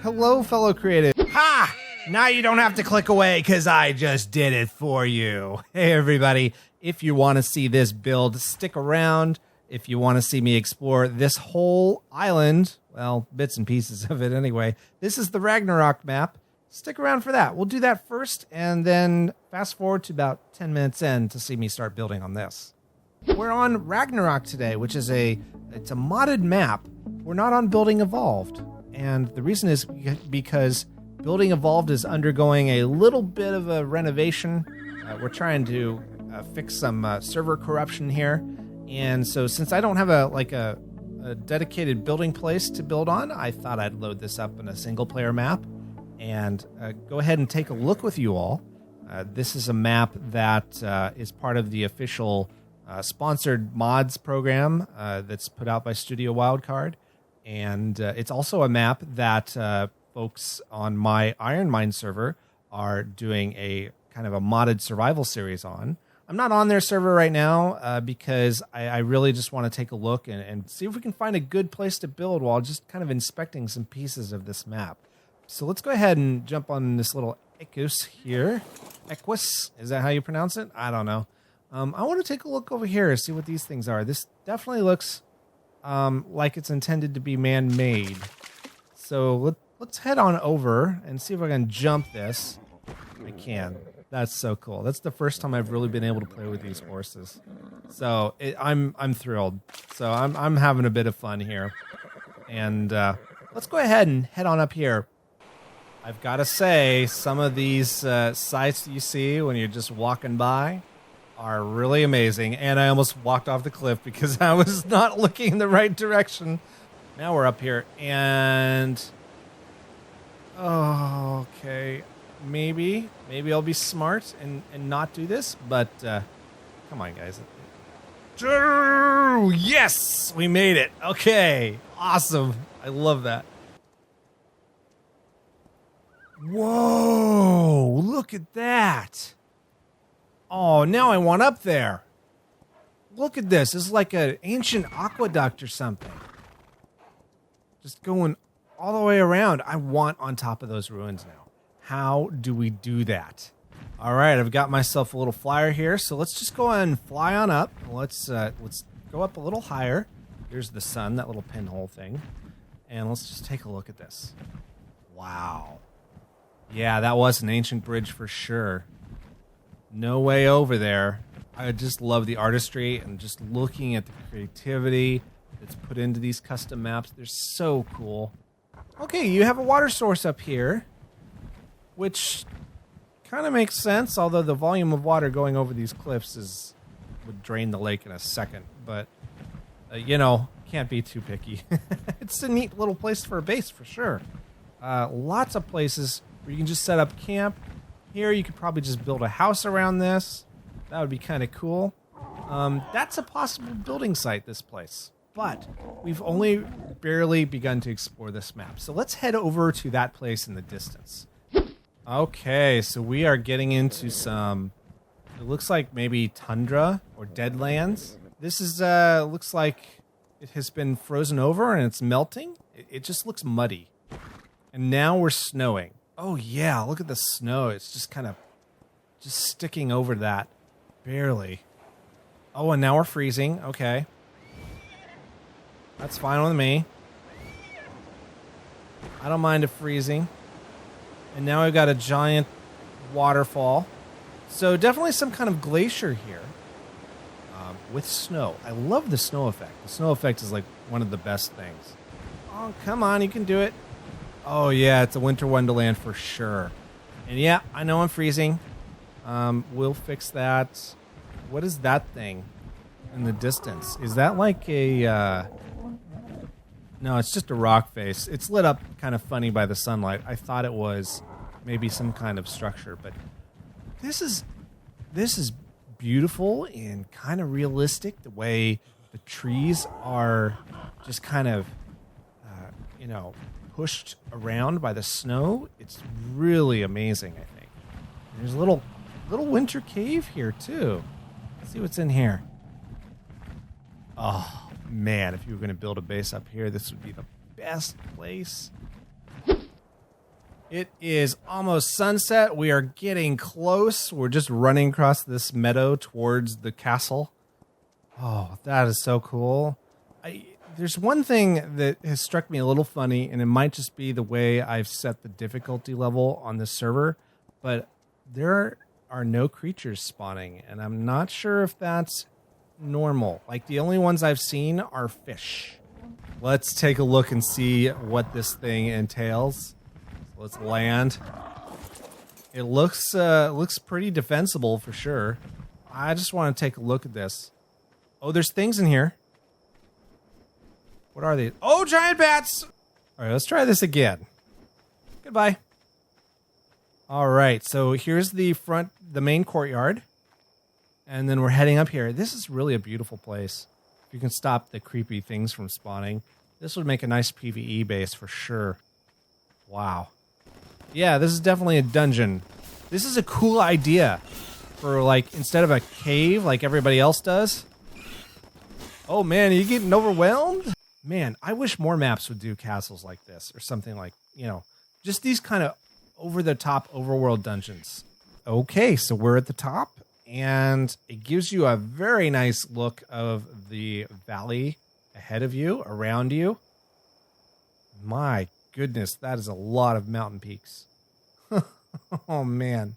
Hello, fellow creative. Ha! Now you don't have to click away because I just did it for you. Hey, everybody. If you want to see this build, stick around. If you want to see me explore this whole island, well, bits and pieces of it anyway, this is the Ragnarok map. Stick around for that. We'll do that first, and then fast forward to about 10 minutes in to see me start building on this. We're on Ragnarok today, which is it's a modded map. We're not on Building Evolved. And the reason is because Building Evolved is undergoing a little bit of a renovation. We're trying to fix some server corruption here. And so since I don't have a dedicated building place to build on, I thought I'd load this up in a single player map and go ahead and take a look with you all. This is a map that is part of the official sponsored mods program that's put out by Studio Wildcard. And it's also a map that folks on my Iron Mine server are doing a kind of a modded survival series on. I'm not on their server right now because I really just want to take a look and see if we can find a good place to build while just kind of inspecting some pieces of this map. So let's go ahead and jump on this little equus here. Equus, is that how you pronounce it? I don't know. I want to take a look over here and see what these things are. This definitely looks like it's intended to be man-made. So let's head on over and see if I can jump this. I can. That's so cool. That's the first time I've really been able to play with these horses. So I'm thrilled. So I'm having a bit of fun here. And let's go ahead and head on up here. I've got to say, some of these sites that you see when you're just walking by are really amazing. And I almost walked off the cliff because I was not looking in the right direction. Now we're up here and... Oh, okay. Maybe I'll be smart and not do this, but come on, guys. Yes! We made it. Okay. Awesome. I love that. Whoa! Look at that. Oh, now I want up there. Look at this. This is like an ancient aqueduct or something. Just going all the way around. I want on top of those ruins now. How do we do that? All right, I've got myself a little flyer here, so let's just go ahead and fly on up. Let's go up a little higher. Here's the sun, that little pinhole thing. And let's just take a look at this. Wow. Yeah, that was an ancient bridge for sure. No way over there. I just love the artistry and just looking at the creativity that's put into these custom maps. They're so cool. Okay, you have a water source up here, which kind of makes sense, although the volume of water going over these cliffs would drain the lake in a second. But, can't be too picky. It's a neat little place for a base, for sure. Lots of places where you can just set up camp. Here, you could probably just build a house around this. That would be kind of cool. That's a possible building site, this place. But we've only barely begun to explore this map. So let's head over to that place in the distance. Okay, so we are getting into some, it looks like maybe tundra or deadlands. This is, looks like it has been frozen over and it's melting. It just looks muddy. And now we're snowing. Oh yeah, look at the snow. It's just kind of just sticking over that. Barely. Oh, and now we're freezing. Okay. That's fine with me. I don't mind it freezing. And now we've got a giant waterfall. So definitely some kind of glacier here. With snow. I love the snow effect. The snow effect is like one of the best things. Oh, come on, you can do it. Oh yeah, it's a winter wonderland for sure. And yeah, I know I'm freezing. We'll fix that. What is that thing in the distance? Is that like a... No, it's just a rock face. It's lit up kind of funny by the sunlight. I thought it was maybe some kind of structure, but this is beautiful and kind of realistic. The way the trees are just kind of, pushed around by the snow. It's really amazing, I think. There's a little winter cave here too. Let's see what's in here. Oh man, if you were going to build a base up here, this would be the best place. It is almost sunset. We are getting close. We're just running across this meadow towards the castle. Oh, that is so cool. There's one thing that has struck me a little funny, and it might just be the way I've set the difficulty level on this server, but there are no creatures spawning, and I'm not sure if that's normal. Like, the only ones I've seen are fish. Let's take a look and see what this thing entails. Let's land. It looks pretty defensible for sure. I just want to take a look at this. Oh, there's things in here. What are these? Oh, giant bats! All right, let's try this again. Goodbye. All right, so here's the main courtyard. And then we're heading up here. This is really a beautiful place. If you can stop the creepy things from spawning, this would make a nice PvE base for sure. Wow. Yeah, this is definitely a dungeon. This is a cool idea for, like, instead of a cave like everybody else does. Oh man, are you getting overwhelmed? Man, I wish more maps would do castles like this or something like, you know, just these kind of over-the-top overworld dungeons. Okay, so we're at the top, and it gives you a very nice look of the valley ahead of you, around you. My goodness, that is a lot of mountain peaks. Oh, man.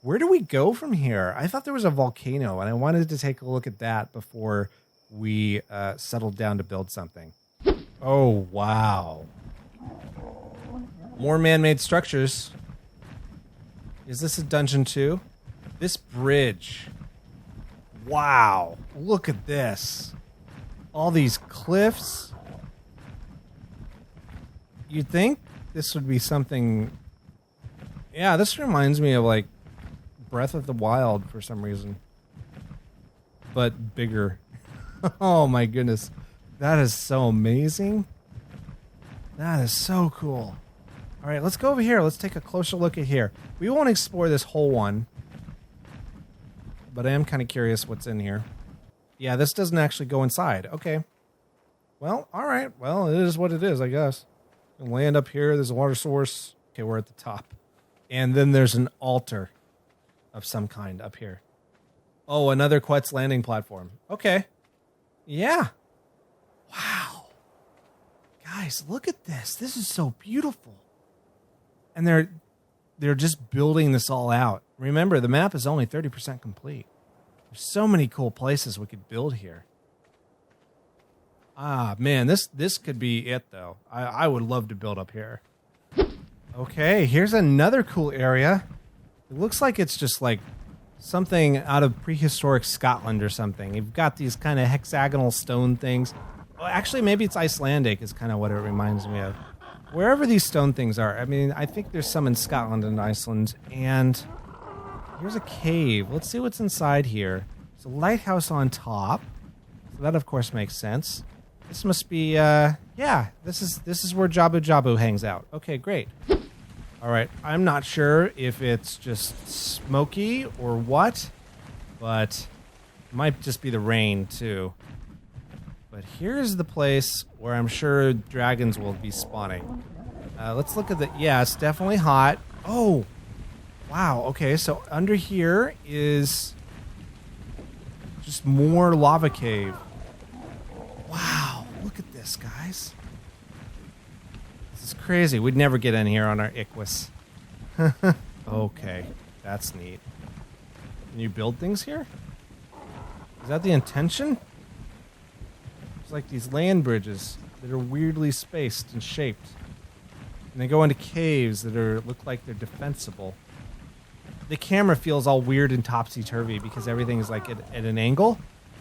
Where do we go from here? I thought there was a volcano, and I wanted to take a look at that before we settled down to build something. Oh, wow. More man-made structures. Is this a dungeon too? This bridge. Wow. Look at this. All these cliffs. You'd think this would be something... Yeah, this reminds me of, like, Breath of the Wild for some reason. But bigger. Oh my goodness. That is so amazing. That is so cool. All right, let's go over here. Let's take a closer look at here. We won't explore this whole one, but I am kind of curious what's in here. Yeah, this doesn't actually go inside. Okay. Well, all right. Well, it is what it is, I guess. We'll land up here. There's a water source. Okay, we're at the top. And then there's an altar of some kind up here. Oh, another Quetz landing platform. Okay. Yeah. Wow. Guys, look at this. This is so beautiful. And they're just building this all out. Remember, the map is only 30% complete. There's so many cool places we could build here. Ah, man, this could be it, though. I would love to build up here. Okay, here's another cool area. It looks like it's just like something out of prehistoric Scotland or something. You've got these kind of hexagonal stone things. Well, actually, maybe it's Icelandic is kind of what it reminds me of. Wherever these stone things are. I mean, I think there's some in Scotland and Iceland. And here's a cave. Let's see what's inside here. There's a lighthouse on top. So that, of course, makes sense. This must be, yeah, this is where Jabu Jabu hangs out. Okay, great. All right, I'm not sure if it's just smoky or what, but it might just be the rain, too. But here's the place where I'm sure dragons will be spawning. Let's look at the... Yeah, it's definitely hot. Oh, wow. Okay, so under here is just more lava cave. Wow, look at this, guys. This is crazy. We'd never get in here on our equus. Okay, that's neat. Can you build things here? Is that the intention? It's like these land bridges that are weirdly spaced and shaped. And they go into caves that look like they're defensible. The camera feels all weird and topsy-turvy because everything is like at an angle.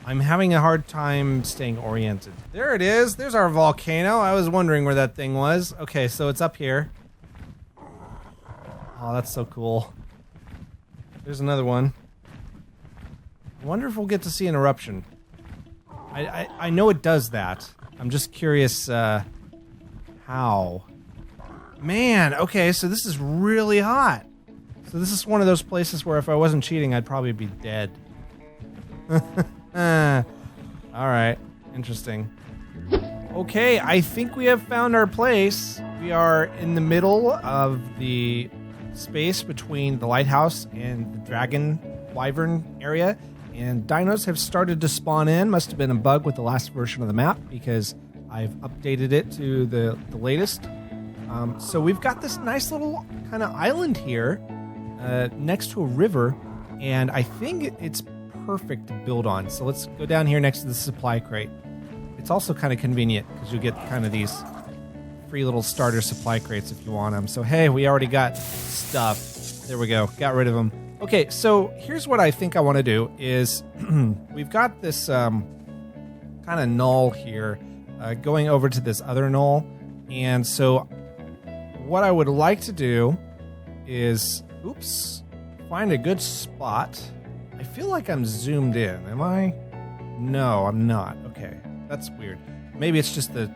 I'm having a hard time staying oriented. There it is. There's our volcano. I was wondering where that thing was. Okay, so it's up here. Oh, that's so cool. There's another one. I wonder if we'll get to see an eruption. I know it does that. I'm just curious how. Man, okay, so this is really hot. So this is one of those places where if I wasn't cheating, I'd probably be dead. Alright, interesting. Okay, I think we have found our place. We are in the middle of the space between the lighthouse and the dragon wyvern area, and dinos have started to spawn in. Must have been a bug with the last version of the map because I've updated it to the latest. So we've got this nice little kind of island here next to a river, and I think it's perfect to build on. So let's go down here next to the supply crate. It's also kind of convenient because you get kind of these free little starter supply crates if you want them. So hey, we already got stuff. There we go. Got rid of them. Okay, so here's what I think I want to do is we've got this kind of null here going over to this other null. And so what I would like to do is, find a good spot. I feel like I'm zoomed in. Am I? No, I'm not. Okay, that's weird. Maybe it's just the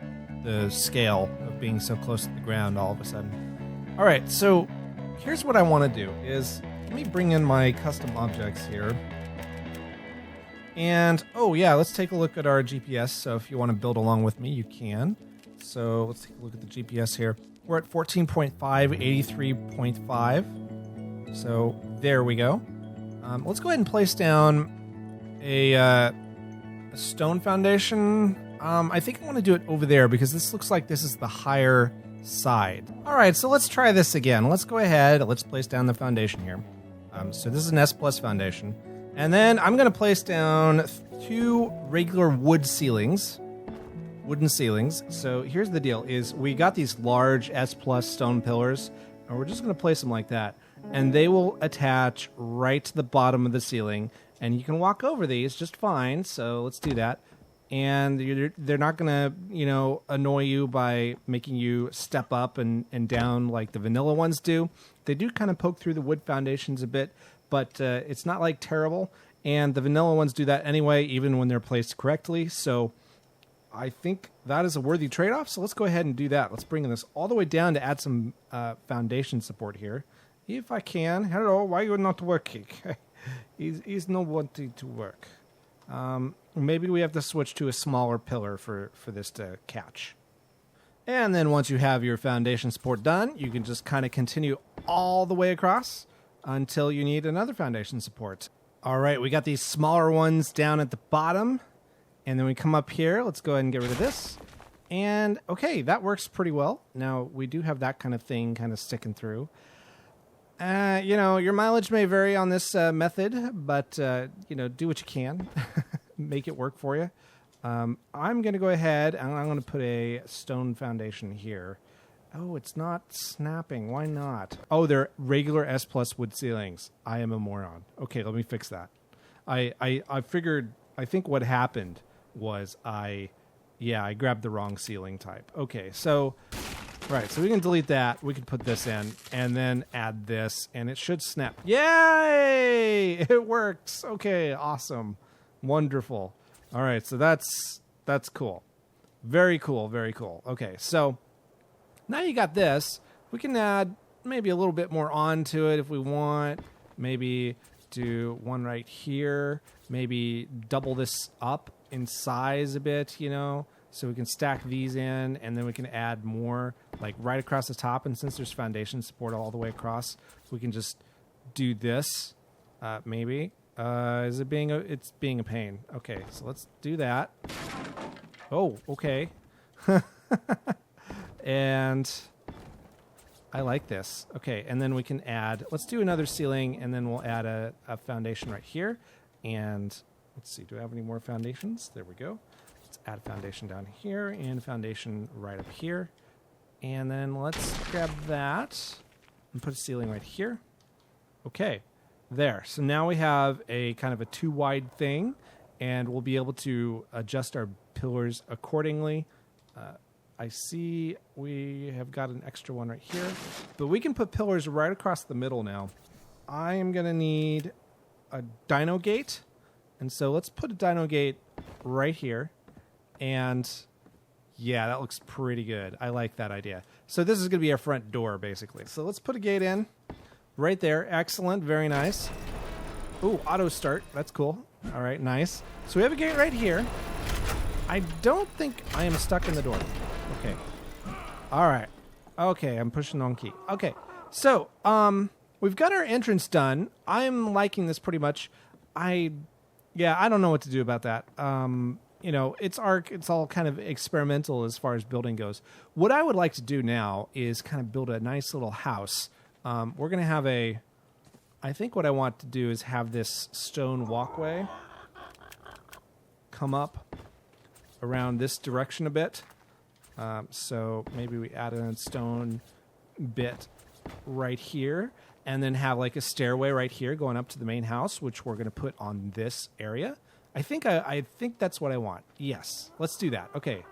scale of being so close to the ground all of a sudden. All right, so here's what I want to do is let me bring in my custom objects here. And, oh yeah, let's take a look at our GPS. So if you want to build along with me, you can. So let's take a look at the GPS here. We're at 14.5, 83.5. So there we go. Let's go ahead and place down a stone foundation. I think I want to do it over there because this looks like this is the higher side. All right, so let's try this again. Let's go ahead. Let's place down the foundation here. So this is an S+ foundation. And then I'm going to place down 2 regular wooden ceilings. So here's the deal is we got these large S+ stone pillars, and we're just going to place them like that. And they will attach right to the bottom of the ceiling, and you can walk over these just fine. So let's do that. And they're not going to, annoy you by making you step up and down like the vanilla ones do. They do kind of poke through the wood foundations a bit, but it's not like terrible. And the vanilla ones do that anyway, even when they're placed correctly. So I think that is a worthy trade-off. So let's go ahead and do that. Let's bring this all the way down to add some foundation support here. If I can. Hello, why are you not working? He's not wanting to work. Maybe we have to switch to a smaller pillar for this to catch. And then once you have your foundation support done, you can just kind of continue all the way across until you need another foundation support. All right, we got these smaller ones down at the bottom. And then we come up here. Let's go ahead and get rid of this. And okay, that works pretty well. Now, we do have that kind of thing kind of sticking through. Your mileage may vary on this method, but, do what you can. Make it work for you. I'm going to go ahead and I'm going to put a stone foundation here. Oh, it's not snapping. Why not? Oh, they're regular S+ wood ceilings. I am a moron. Okay, let me fix that. I think what happened was I grabbed the wrong ceiling type. Okay, so we can delete that. We can put this in and then add this, and it should snap. Yay! It works. Okay, awesome. Wonderful. All right, so that's cool. Very cool, very cool. Okay, so now you got this. We can add maybe a little bit more onto it if we want. Maybe do one right here. Maybe double this up in size a bit, so we can stack these in, and then we can add more like right across the top. And since there's foundation support all the way across, we can just do this. Maybe it's being a pain. Okay, so let's do that. Oh, okay. And I like this. Okay, and then we can add, let's do another ceiling, and then we'll add a foundation right here. And let's see, do I have any more foundations? There we go. Let's add a foundation down here and a foundation right up here. And then let's grab that and put a ceiling right here. Okay, there. So now we have a kind of a 2-wide thing, and we'll be able to adjust our pillars accordingly. I see we have got an extra one right here, but we can put pillars right across the middle now. I am going to need a dino gate, and so let's put a dino gate right here. And yeah, that looks pretty good. I like that idea. So this is going to be our front door, basically. So let's put a gate in right there. Excellent. Very nice. Ooh, auto start. That's cool. All right, nice. So we have a gate right here. I don't think I am stuck in the door. Okay. All right. Okay, I'm pushing the wrong key. Okay, so we've got our entrance done. I'm liking this pretty much. I don't know what to do about that. It's ARK. It's all kind of experimental as far as building goes. What I would like to do now is kind of build a nice little house. We're going to have I think what I want to do is have this stone walkway come up around this direction a bit. So maybe we add a stone bit right here and then have like a stairway right here going up to the main house, which we're going to put on this area. I think that's what I want. Yes, let's do that. Okay.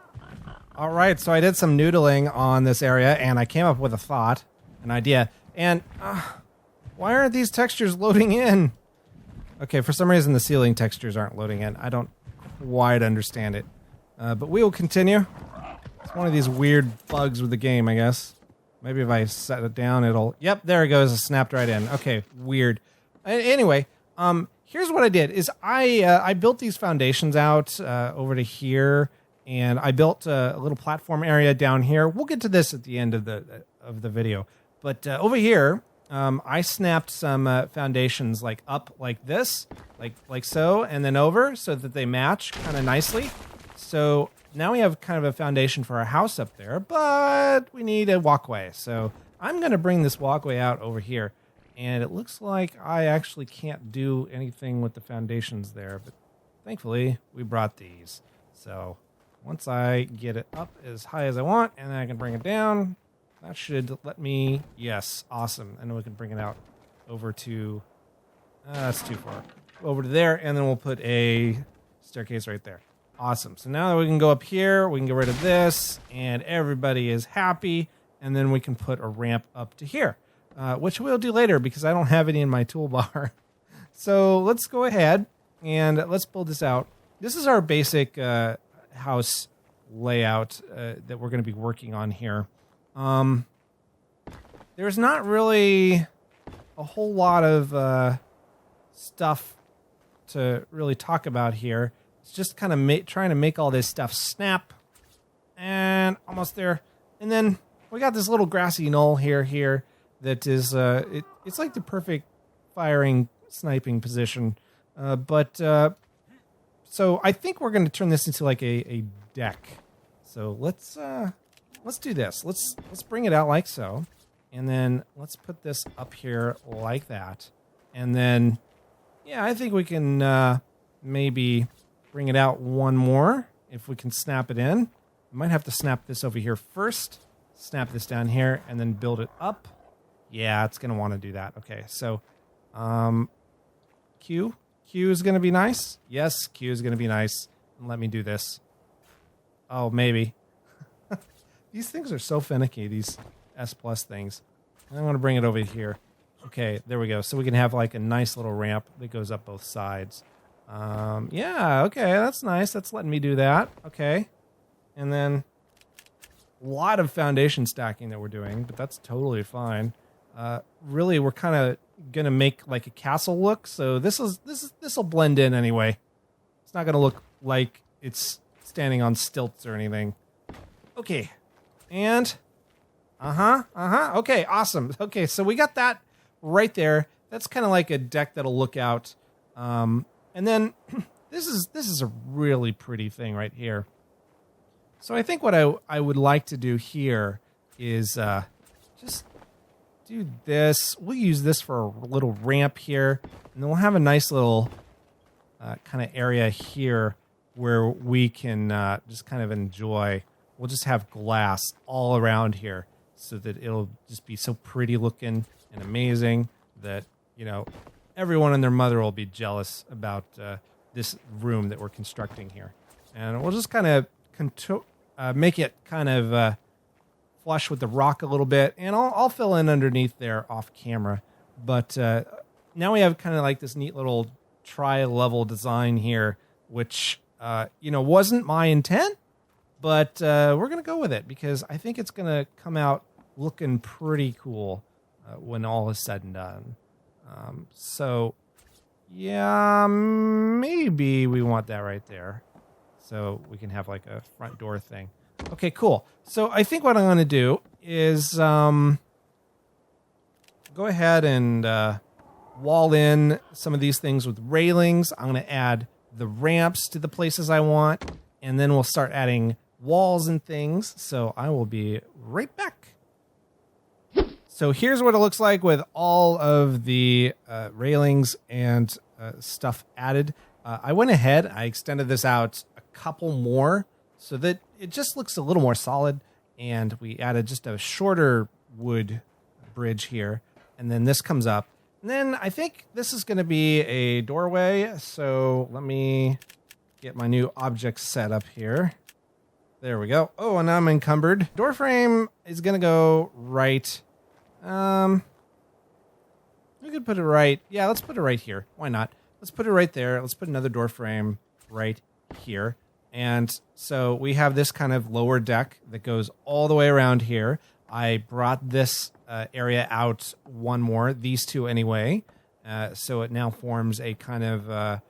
All right, so I did some noodling on this area and I came up with a thought, an idea. And why aren't these textures loading in? Okay, for some reason the ceiling textures aren't loading in. I don't quite understand it. But we will continue. It's one of these weird bugs with the game, I guess. Maybe if I set it down, it'll... Yep, there it goes. It snapped right in. Okay, weird. Anyway, here's what I did. Is I built these foundations out over to here, and I built a little platform area down here. We'll get to this at the end of the video. But over here, I snapped some foundations like up like this, like so, and then over so that they match kind of nicely. So now we have kind of a foundation for our house up there, but we need a walkway. So I'm going to bring this walkway out over here. And it looks like I actually can't do anything with the foundations there, but thankfully we brought these. So once I get it up as high as I want, and then I can bring it down, that should let me, yes, awesome. And then we can bring it out over to, that's too far, over to there, and then we'll put a staircase right there. Awesome. So now that we can go up here, we can get rid of this, and everybody is happy, and then we can put a ramp up to here. Which we'll do later because I don't have any in my toolbar. So let's go ahead and let's build this out. This is our basic house layout that we're going to be working on here. There's not really a whole lot of stuff to really talk about here. It's just kind of trying to make all this stuff snap. And almost there. And then we got this little grassy knoll here. That is, it's like the perfect firing, sniping position. So I think we're going to turn this into like a deck. So let's do this. Let's bring it out like so. And then let's put this up here like that. And then, yeah, I think we can maybe bring it out one more if we can snap it in. We might have to snap this over here first. Snap this down here and then build it up. Yeah, it's going to want to do that. Okay, so Q is going to be nice. Yes, Q is going to be nice. And let me do this. Oh, maybe. These things are so finicky, these S plus things. I'm going to bring it over here. Okay, there we go. So we can have like a nice little ramp that goes up both sides. Yeah, okay, that's nice. That's letting me do that. Okay. And then a lot of foundation stacking that we're doing, but that's totally fine. Really, we're kind of gonna make like a castle look, so this will blend in anyway. It's not gonna look like it's standing on stilts or anything. Okay, and okay, awesome. Okay, so we got that right there. That's kind of like a deck that'll look out. And then this is a really pretty thing right here. So I think what I would like to do here is just do this. We'll use this for a little ramp here, and then we'll have a nice little kind of area here where we can just kind of enjoy. We'll just have glass all around here so that it'll just be so pretty looking and amazing that, you know, everyone and their mother will be jealous about this room that we're constructing here. And we'll just kind of make it kind of flush with the rock a little bit, and I'll fill in underneath there off camera. But now we have kind of like this neat little tri-level design here, which wasn't my intent, but we're gonna go with it because I think it's gonna come out looking pretty cool when all is said and done. So yeah, maybe we want that right there, so we can have like a front door thing. Okay, cool. So I think what I'm going to do is go ahead and wall in some of these things with railings. I'm going to add the ramps to the places I want, and then we'll start adding walls and things. So I will be right back. So here's what it looks like with all of the railings and stuff added. I went ahead, I extended this out a couple more so that it just looks a little more solid, and we added just a shorter wood bridge here, and then this comes up. And then I think this is going to be a doorway, so let me get my new object set up here. There we go. Oh, and now I'm encumbered. Door frame is going to go right. We could put it right. Yeah, let's put it right here. Why not? Let's put it right there. Let's put another door frame right here. And so we have this kind of lower deck that goes all the way around here. I brought this area out one more, these two anyway. So it now forms a kind of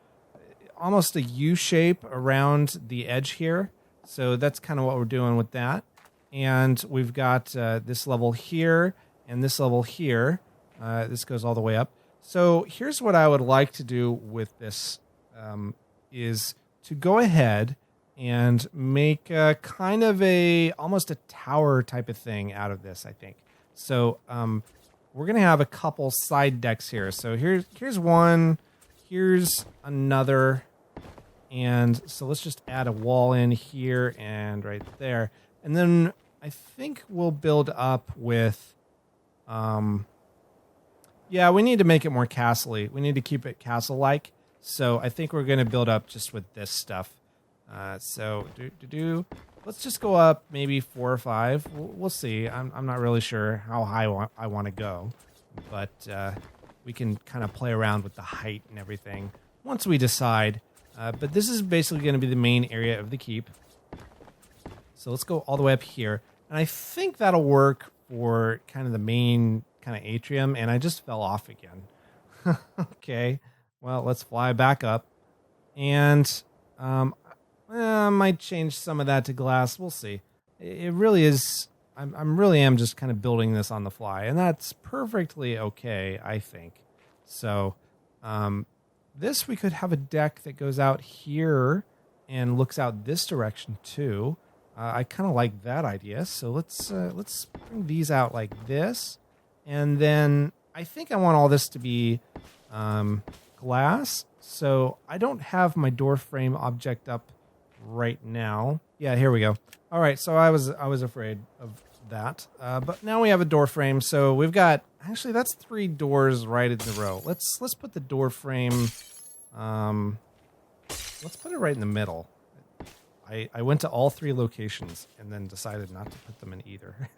almost a U shape around the edge here. So that's kind of what we're doing with that. And we've got this level here and this level here. This goes all the way up. So here's what I would like to do with this is to go ahead and make kind of almost a tower type of thing out of this, I think. So we're going to have a couple side decks here. So here's one, here's another, and so let's just add a wall in here and right there. And then I think we'll build up with, yeah, we need to make it more castle-y. We need to keep it castle-like. So I think we're going to build up just with this stuff. So let's just go up maybe 4 or 5. We'll see. I'm not really sure how high I want to go, but we can kind of play around with the height and everything once we decide. But this is basically going to be the main area of the keep. So let's go all the way up here, and I think that'll work for kind of the main kind of atrium. And I just fell off again. Okay, well, let's fly back up, and I might change some of that to glass. We'll see. It really is. I'm really am just kind of building this on the fly, and that's perfectly okay, I think. So, this we could have a deck that goes out here and looks out this direction too. I kind of like that idea. So let's bring these out like this, and then I think I want all this to be glass. So I don't have my door frame object up right now. Yeah, here we go. All right, so I was afraid of that, but now we have a door frame. So we've got, actually that's 3 doors right in the row. Let's put the door frame. Let's put it right in the middle. I went to all 3 locations and then decided not to put them in either.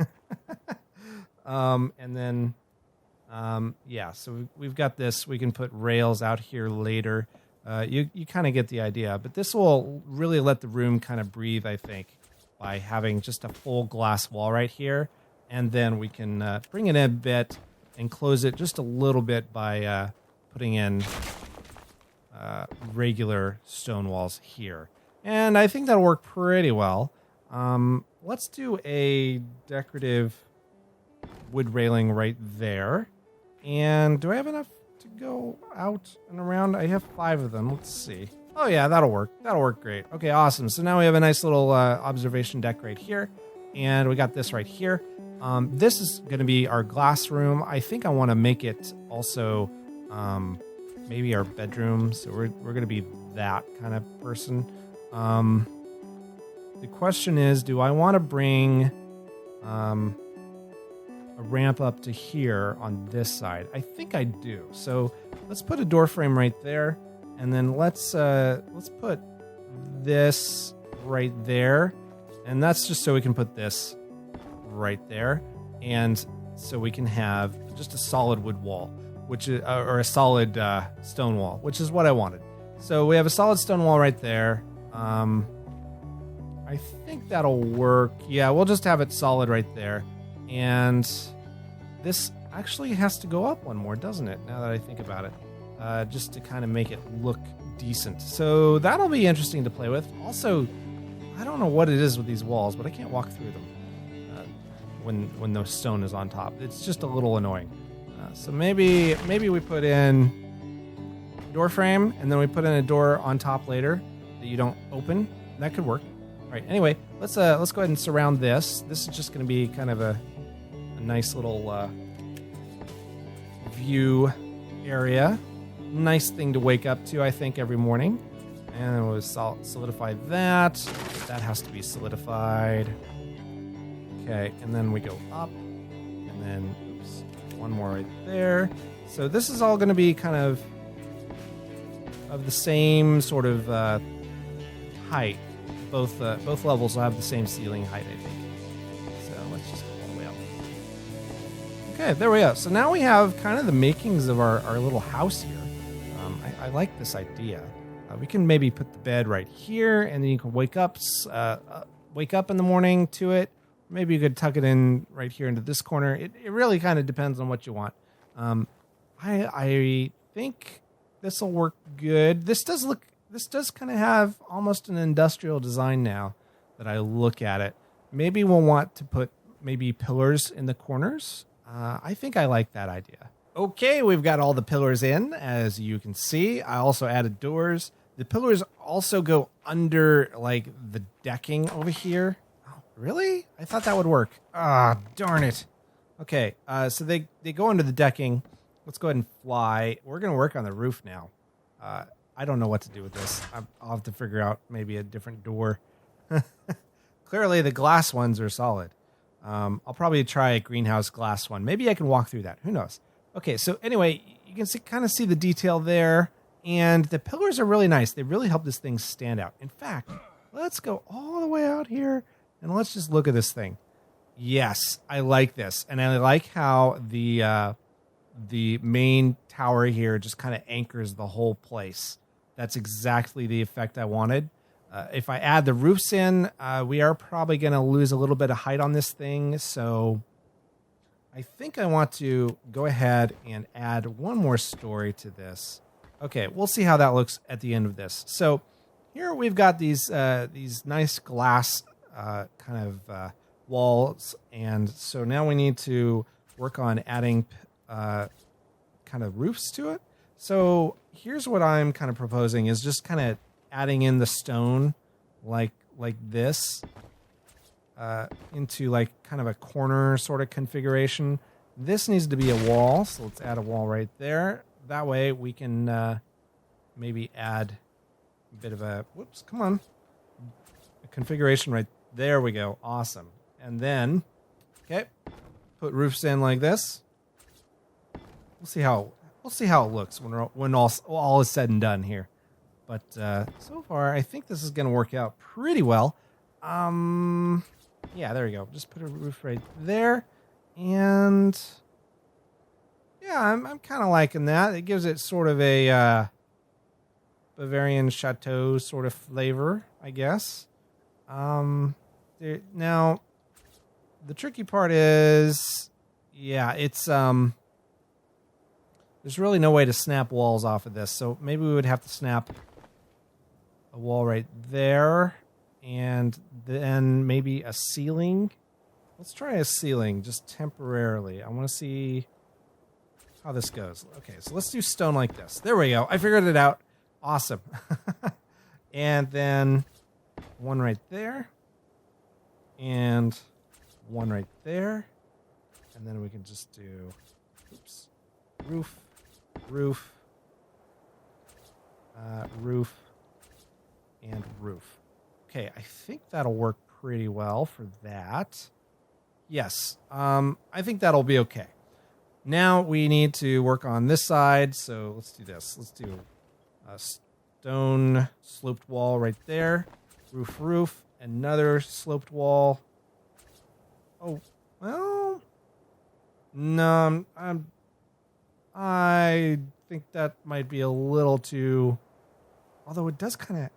And then yeah, so we've got this. We can put rails out here later. You kind of get the idea, but this will really let the room kind of breathe, I think, by having just a full glass wall right here. And then we can bring it in a bit and close it just a little bit by putting in regular stone walls here. And I think that'll work pretty well. Let's do a decorative wood railing right there. And do I have enough to go out and around? I have 5 of them. Let's see. Oh yeah, that'll work. That'll work great. Okay, awesome. So now we have a nice little observation deck right here. And we got this right here. This is going to be our glass room. I think I want to make it also maybe our bedroom. So we're going to be that kind of person. The question is, do I want to bring a ramp up to here on this side? I think I do. So let's put a door frame right there, and then let's put this right there, and that's just so we can put this right there, and so we can have just a solid wood wall, which is, or a solid stone wall, which is what I wanted. So we have a solid stone wall right there. I think that'll work. Yeah, we'll just have it solid right there. And this actually has to go up one more, doesn't it? Now that I think about it, just to kind of make it look decent. So that'll be interesting to play with. Also, I don't know what it is with these walls, but I can't walk through them. when the stone is on top. It's just a little annoying. So maybe we put in door frame, and then we put in a door on top later that you don't open. That could work. All right. Anyway, let's go ahead and surround this. This is just going to be kind of a nice little view area. Nice thing to wake up to, I think, every morning. And then we'll solidify that. That has to be solidified. Okay, and then we go up, and then oops, one more right there. So this is all going to be kind of the same sort of height. Both levels will have the same ceiling height, I think. So let's just go all the way up. Okay, there we go. So now we have kind of the makings of our little house here. I like this idea. We can maybe put the bed right here, and then you can wake up in the morning to it. Maybe you could tuck it in right here into this corner. It really kind of depends on what you want. I think this will work good. This does kind of have almost an industrial design now that I look at it. Maybe we'll want to put maybe pillars in the corners. I think I like that idea. Okay, we've got all the pillars in, as you can see. I also added doors. The pillars also go under, like, the decking over here. Oh, really? I thought that would work. Ah, darn it. Okay, so they go under the decking. Let's go ahead and fly. We're going to work on the roof now. I don't know what to do with this. I'll have to figure out maybe a different door. Clearly, the glass ones are solid. I'll probably try a greenhouse glass one. Maybe I can walk through that. Who knows? Okay, so anyway, you can kind of see the detail there. And the pillars are really nice. They really help this thing stand out. In fact, let's go all the way out here, and let's just look at this thing. Yes, I like this. And I like how the main tower here just kind of anchors the whole place. That's exactly the effect I wanted. If I add the roofs in, we are probably going to lose a little bit of height on this thing. So I think I want to go ahead and add one more story to this. Okay, we'll see how that looks at the end of this. So here we've got these nice glass kind of walls. And so now we need to work on adding kind of roofs to it. So here's what I'm kind of proposing is just kind of adding in the stone like this into like kind of a corner sort of configuration. This needs to be a wall, so let's add a wall right there. That way we can maybe add a bit of a configuration right there. We go. Awesome. And then, okay, put roofs in like this. We'll see how it looks when all is said and done here. But so far, I think this is going to work out pretty well. Yeah, there we go. Just put a roof right there, and yeah, I'm kind of liking that. It gives it sort of a Bavarian chateau sort of flavor, I guess. Now, the tricky part is, yeah, it's there's really no way to snap walls off of this, so maybe we would have to snap a wall right there, and then maybe a ceiling. Let's try a ceiling just temporarily. I want to see how this goes. Okay, so let's do stone like this. There we go. I figured it out. Awesome. And then one right there, and one right there, and then we can just do roof, roof, roof, and roof. Okay, I think that'll work pretty well for that. Yes, I think that'll be okay. Now we need to work on this side, so let's do this. Let's do a stone sloped wall right there. Roof, roof, another sloped wall. Oh, well, no, I think that might be a little too, although it does kind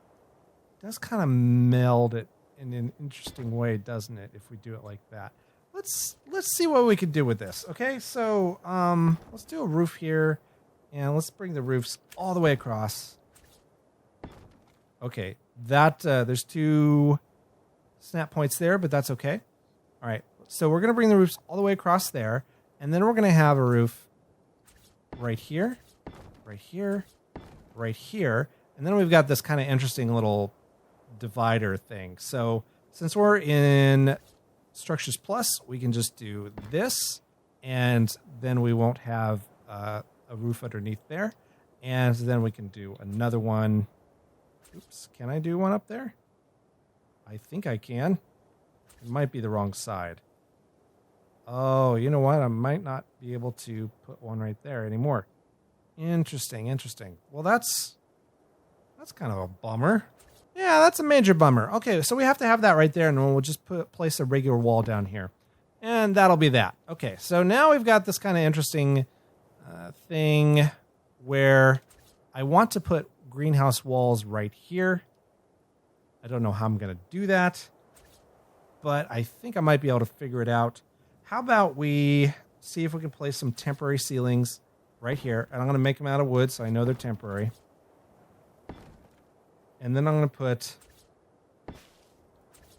of meld it in an interesting way, doesn't it, if we do it like that. Let's see what we can do with this. Okay, so let's do a roof here, and let's bring the roofs all the way across. Okay, that there's 2 snap points there, but that's okay. All right, So we're going to bring the roofs all the way across there. And then we're going to have a roof right here, right here, right here. And then we've got this kind of interesting little divider thing. So since we're in Structures Plus, we can just do this. And then we won't have a roof underneath there. And then we can do another one. Oops, can I do one up there? I think I can. It might be the wrong side. Oh, you know what? I might not be able to put one right there anymore. Interesting, interesting. Well, that's kind of a bummer. Yeah, that's a major bummer. Okay, so we have to have that right there, and we'll just place a regular wall down here. And that'll be that. Okay, so now we've got this kind of interesting thing where I want to put greenhouse walls right here. I don't know how I'm going to do that, but I think I might be able to figure it out. How about we see if we can place some temporary ceilings right here. And I'm going to make them out of wood so I know they're temporary. And then I'm going to put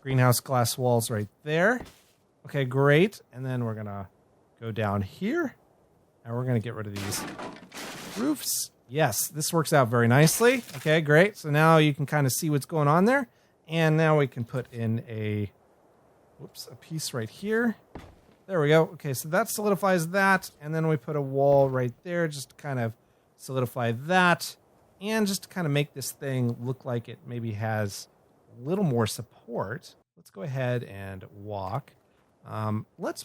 greenhouse glass walls right there. Okay, great. And then we're going to go down here. And we're going to get rid of these roofs. Yes, this works out very nicely. Okay, great. So now you can kind of see what's going on there. And now we can put in a piece right here. There we go. Okay, so that solidifies that. And then we put a wall right there just to kind of solidify that. And just to kind of make this thing look like it maybe has a little more support. Let's go ahead and walk. Let's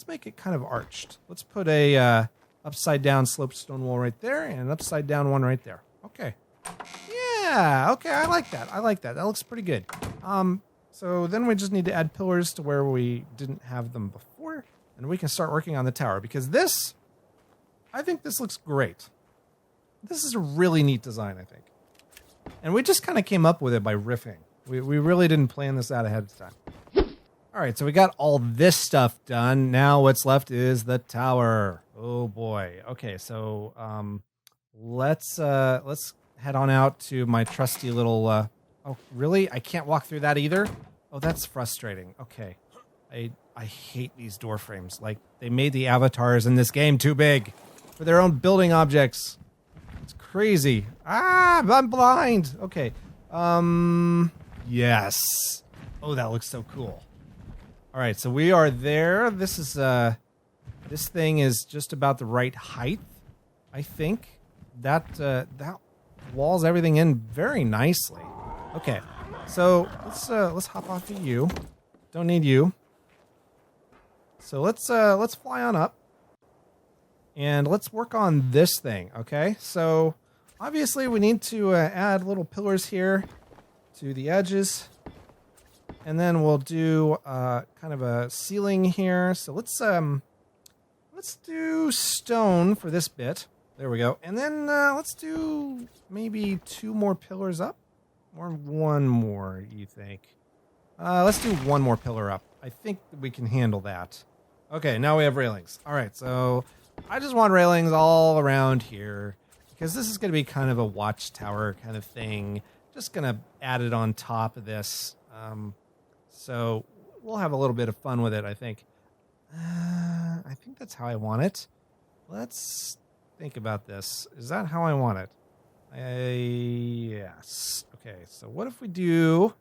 make it kind of arched. Let's put a upside down sloped stone wall right there and an upside down one right there. Okay. Yeah, okay, I like that. That looks pretty good. So then we just need to add pillars to where we didn't have them before, and we can start working on the tower, because I think this looks great. This is a really neat design, I think. And we just kind of came up with it by riffing. We really didn't plan this out ahead of time. All right, so we got all this stuff done. Now what's left is the tower. Oh boy. Okay, so let's head on out to my trusty little... oh, really? I can't walk through that either? Oh, that's frustrating. Okay. I hate these door frames. Like, they made the avatars in this game too big for their own building objects. It's crazy. Ah, I'm blind. Okay. Yes. Oh, that looks so cool. All right, so we are there. This thing is just about the right height, I think. That walls everything in very nicely. Okay, so let's hop off of you. Don't need you. So let's fly on up, and let's work on this thing. Okay, so obviously we need to add little pillars here to the edges, and then we'll do kind of a ceiling here. So let's do stone for this bit. There we go, and then let's do maybe 2 more pillars up. Or 1 more, you think? Let's do 1 more pillar up. I think we can handle that. Okay, now we have railings. All right, so I just want railings all around here, because this is going to be kind of a watchtower kind of thing. Just going to add it on top of this. So we'll have a little bit of fun with it, I think. I think that's how I want it. Let's think about this. Is that how I want it? Yes. Okay, so what if we do...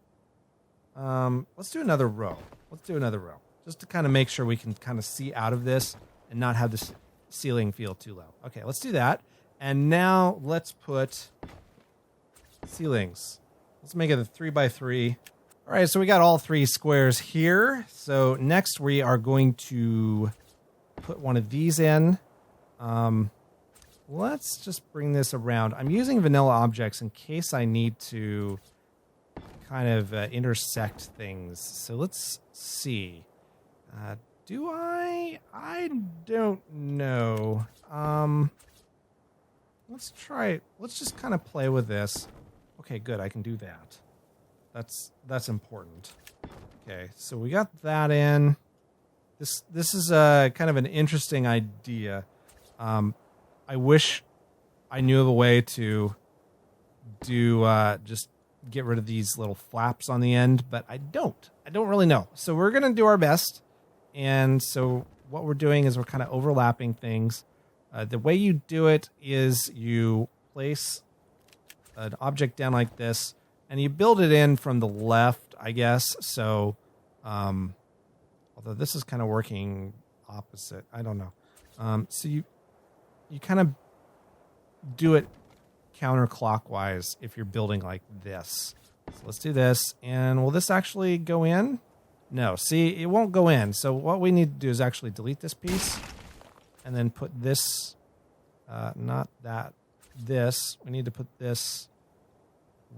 let's do another row. Just to kind of make sure we can kind of see out of this and not have the ceiling feel too low. Okay, let's do that. And now let's put ceilings. Let's make it a 3x3. All right, so we got all 3 squares here. So next we are going to put one of these in. Let's just bring this around. I'm using vanilla objects in case I need to kind of intersect things. So let's see. Do I? I don't know. Let's try it. Let's just kind of play with this. Okay, good. I can do that. That's important. Okay, so we got that in. This is kind of an interesting idea. I wish I knew of a way to do just, get rid of these little flaps on the end, but I don't really know. So we're going to do our best. And so what we're doing is we're kind of overlapping things. The way you do it is you place an object down like this, and you build it in from the left, I guess. So, although this is kind of working opposite, I don't know. So you kind of do it counterclockwise if you're building like this. So let's do this, and will this actually go in? No, see, it won't go in. So what we need to do is actually delete this piece, and then put this, not that. This, we need to put this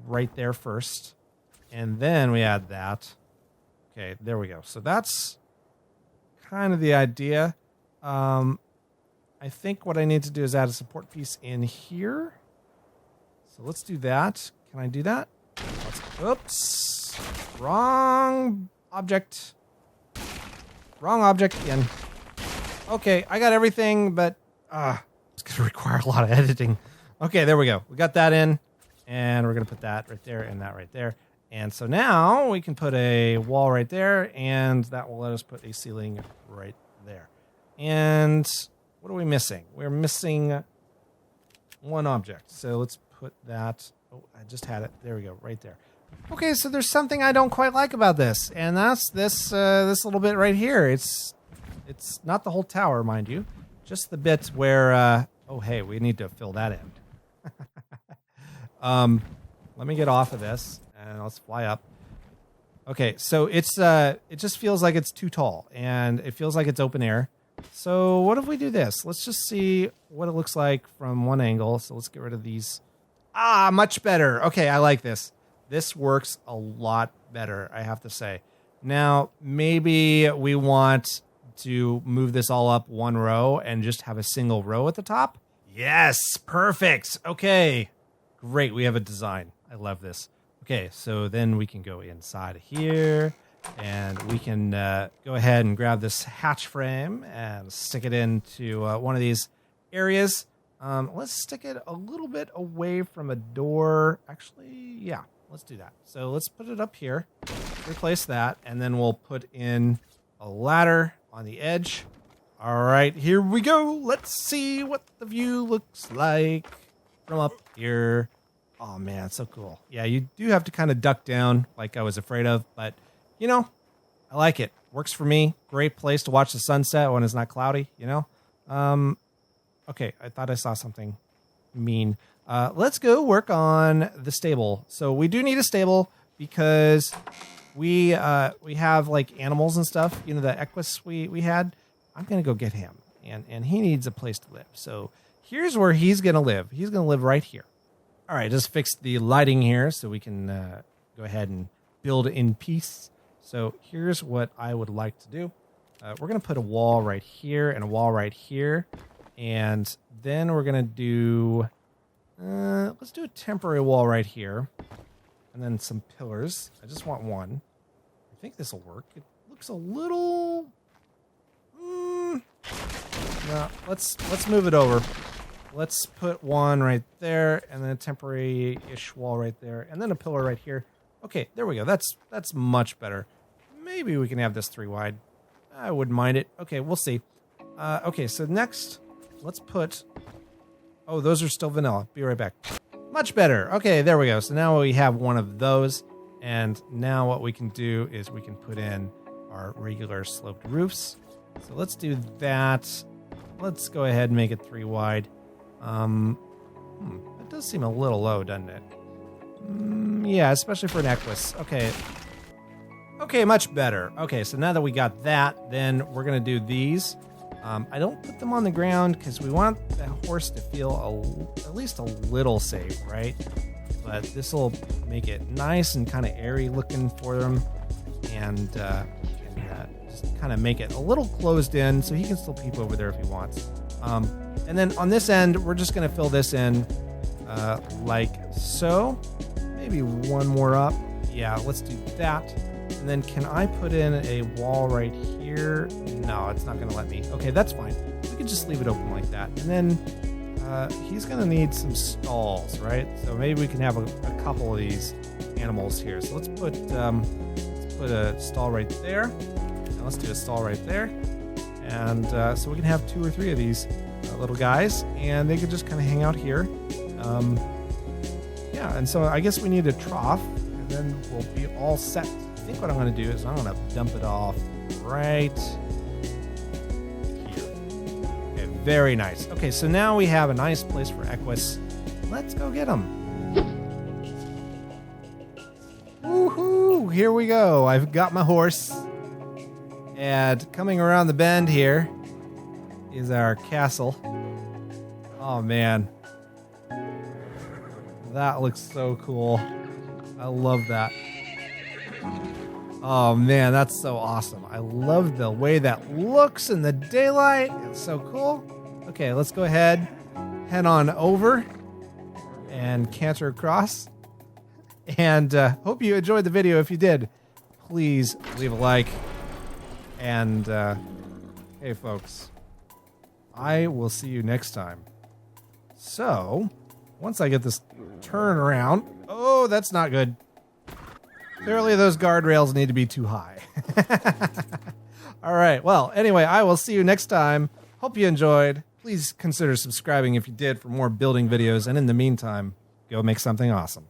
right there first, and then we add that. Okay, there we go. So that's kind of the idea. I think what I need to do is add a support piece in here. So let's do that. Can I do that? Oops. Wrong object. Wrong object again. Okay, I got everything, but it's going to require a lot of editing. Okay, there we go. We got that in, and we're going to put that right there and that right there. And so now we can put a wall right there, and that will let us put a ceiling right there. And what are we missing? We're missing one object. So let's put that. Oh, I just had it. There we go, right there. Okay, so there's something I don't quite like about this, and that's this this little bit right here. It's not the whole tower, mind you, just the bit where. Oh, hey, we need to fill that in. Let me get off of this and let's fly up. Okay, so it's it just feels like it's too tall and it feels like it's open air. So what if we do this? Let's just see what it looks like from one angle. So let's get rid of these. Much better. Okay, I like this. This works a lot better, I have to say. Now, maybe we want to move this all up one row and just have a single row at the top. Yes, perfect. Okay, great. We have a design. I love this. Okay, so then we can go inside of here and we can go ahead and grab this hatch frame and stick it into one of these areas. Let's stick it a little bit away from a door. Actually, yeah, let's do that. So let's put it up here, replace that, and then we'll put in a ladder on the edge. All right, here we go. Let's see what the view looks like from up here. Oh, man, it's so cool. Yeah, you do have to kind of duck down like I was afraid of, but, you know, I like it. Works for me. Great place to watch the sunset when it's not cloudy, you know? Okay, I thought I saw something mean. Let's go work on the stable. So we do need a stable because we have, like, animals and stuff. You know, the equus we had? I'm going to go get him, and he needs a place to live. So here's where he's going to live. He's going to live right here. All right, just fix the lighting here so we can go ahead and build in peace. So here's what I would like to do. We're going to put a wall right here and a wall right here. And then we're going to do, let's do a temporary wall right here. And then some pillars. I just want one. I think this will work. It looks a little... no, let's move it over. Let's put one right there, and then a temporary-ish wall right there, and then a pillar right here. Okay, there we go. That's much better. Maybe we can have this 3 wide. I wouldn't mind it. Okay, we'll see. Okay, so next, let's put... Oh, those are still vanilla. Be right back. Much better. Okay, there we go. So now we have one of those, and now what we can do is we can put in our regular sloped roofs. So let's do that. Let's go ahead and make it 3 wide. It does seem a little low, doesn't it? Yeah, especially for an equus. Okay. Okay, much better. Okay, so now that we got that, then we're going to do these. I don't put them on the ground because we want the horse to feel at least a little safe, right? But this will make it nice and kind of airy looking for them. And just kind of make it a little closed in so he can still peep over there if he wants. And then on this end, we're just going to fill this in like so. Maybe one more up. Yeah, let's do that. And then can I put in a wall right here? No, it's not going to let me. Okay, that's fine. We can just leave it open like that. And then he's going to need some stalls, right? So maybe we can have a couple of these animals here. So let's put a stall right there. And let's do a stall right there. And so we can have 2 or 3 of these little guys, and they could just kind of hang out here. Yeah, and so I guess we need a trough, and then we'll be all set. I think what I'm going to do is I'm going to dump it off right here. Okay, very nice. Okay, so now we have a nice place for equus. Let's go get them. Woohoo! Here we go. I've got my horse. And coming around the bend here is our castle. Oh, man. That looks so cool. I love that. Oh, man, that's so awesome. I love the way that looks in the daylight. It's so cool. Okay, let's go ahead, head on over, and canter across. And hope you enjoyed the video. If you did, please leave a like. And, hey, folks, I will see you next time. So, once I get this turn around... Oh, that's not good. Clearly, those guardrails need to be too high. All right, well, anyway, I will see you next time. Hope you enjoyed. Please consider subscribing if you did for more building videos. And in the meantime, go make something awesome.